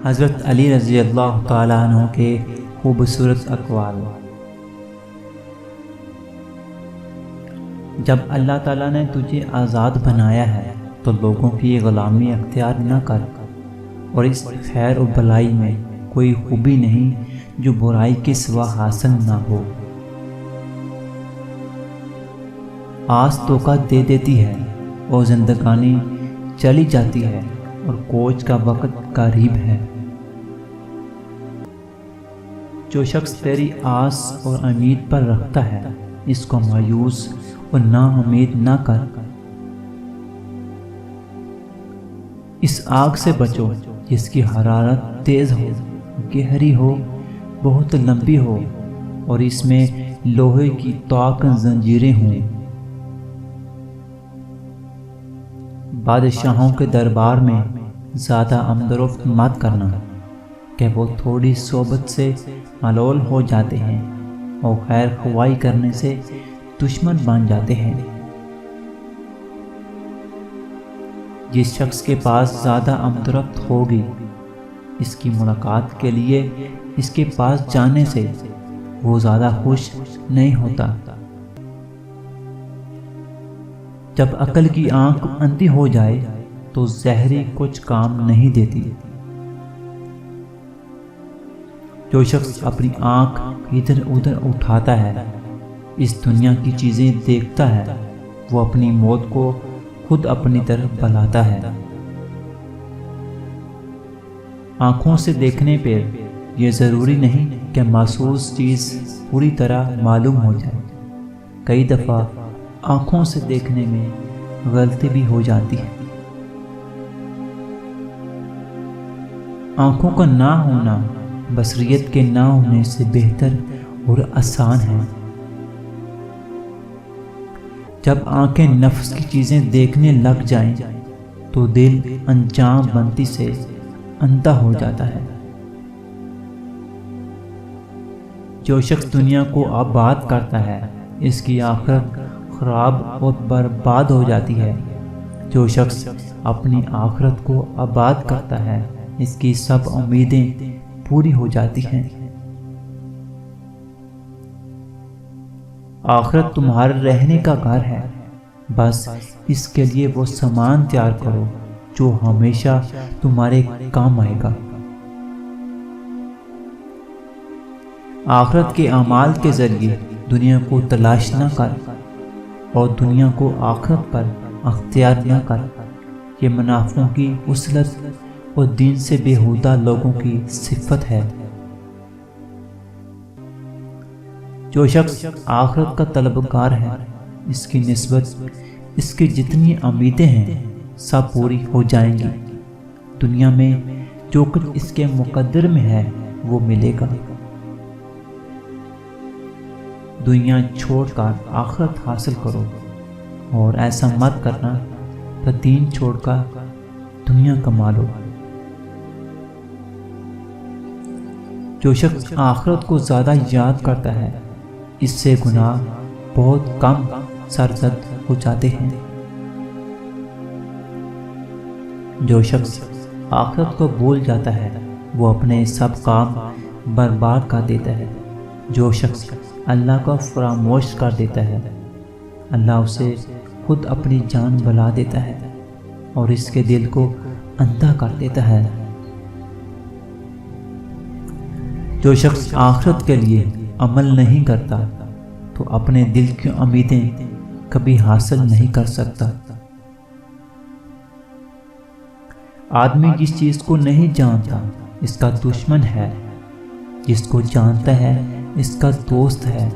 حضرت علی رضی اللہ تعالیٰ عنہ کے خوبصورت اقوال۔ جب اللہ تعالیٰ نے تجھے آزاد بنایا ہے تو لوگوں کی غلامی اختیار نہ کر، اور اس خیر و بھلائی میں کوئی خوبی نہیں جو برائی کے سوا حاصل نہ ہو۔ آس دھوکہ دے دیتی ہے اور زندگانی چلی جاتی ہے، اور کوچ کا وقت قریب ہے۔ جو شخص تیری آس اور امید پر رکھتا ہے، اس کو مایوس اور نا امید نہ کر۔ اس آگ سے بچو جس کی حرارت تیز ہو، گہری ہو، بہت لمبی ہو، اور اس میں لوہے کی طاق زنجیریں ہوں۔ بادشاہوں کے دربار میں زیادہ آمد و رفت مت کرنا کہ وہ تھوڑی صحبت سے ملول ہو جاتے ہیں اور خیر خواہی کرنے سے دشمن بن جاتے ہیں۔ جس شخص کے پاس زیادہ آمد و رفت ہوگی، اس کی ملاقات کے لیے اس کے پاس جانے سے وہ زیادہ خوش نہیں ہوتا۔ جب عقل کی آنکھ اندھی ہو جائے تو زہری کچھ کام نہیں دیتی۔ جو شخص اپنی آنکھ ادھر ادھر اٹھاتا ہے، اس دنیا کی چیزیں دیکھتا ہے، وہ اپنی موت کو خود اپنی طرف بلاتا ہے۔ آنکھوں سے دیکھنے پر یہ ضروری نہیں کہ محسوس چیز پوری طرح معلوم ہو جائے۔ کئی دفعہ آنکھوں سے دیکھنے میں غلطی بھی ہو جاتی ہے۔ آنکھوں کا نہ ہونا بصیرت کے نہ ہونے سے بہتر اور آسان ہے۔ جب آنکھیں نفس کی چیزیں دیکھنے لگ جائیں تو دل انجام بنتی سے اندھا ہو جاتا ہے۔ جو شخص دنیا کو آباد کرتا ہے، اس کی آخرت خراب اور برباد ہو جاتی ہے۔ جو شخص اپنی آخرت کو آباد کرتا ہے، اس کی سب امیدیں پوری ہو جاتی ہیں۔ آخرت تمہارے رہنے کا گھر ہے، بس اس کے لیے وہ سامان تیار کرو جو ہمیشہ تمہارے کام آئے گا۔ آخرت کے اعمال کے ذریعے دنیا کو تلاش نہ کر اور دنیا کو آخرت پر اختیار نہ کر۔ یہ منافقوں کی وصلت اور دین سے بےہودہ لوگوں کی صفت ہے۔ جو شخص آخرت کا طلبگار ہے، اس کی نسبت اس کی جتنی امیدیں ہیں سب پوری ہو جائیں گی۔ دنیا میں جو کچھ اس کے مقدر میں ہے وہ ملے گا۔ دنیا چھوڑ کر آخرت حاصل کرو، اور ایسا مت کرنا کہ دین چھوڑ کر دنیا کما لو۔ جو شخص آخرت کو زیادہ یاد کرتا ہے، اس سے گناہ بہت کم سرزد ہو جاتے ہیں۔ جو شخص آخرت کو بھول جاتا ہے، وہ اپنے سب کام برباد کر دیتا ہے۔ جو شخص اللہ کو فراموش کر دیتا ہے، اللہ اسے خود اپنی جان بلا دیتا ہے اور اس کے دل کو اندھا کر دیتا ہے۔ جو شخص آخرت کے لیے عمل نہیں کرتا تو اپنے دل کی امیدیں کبھی حاصل نہیں کر سکتا۔ آدمی جس چیز کو نہیں جانتا اس کا دشمن ہے، جس کو جانتا ہے اس کا دوست ہے۔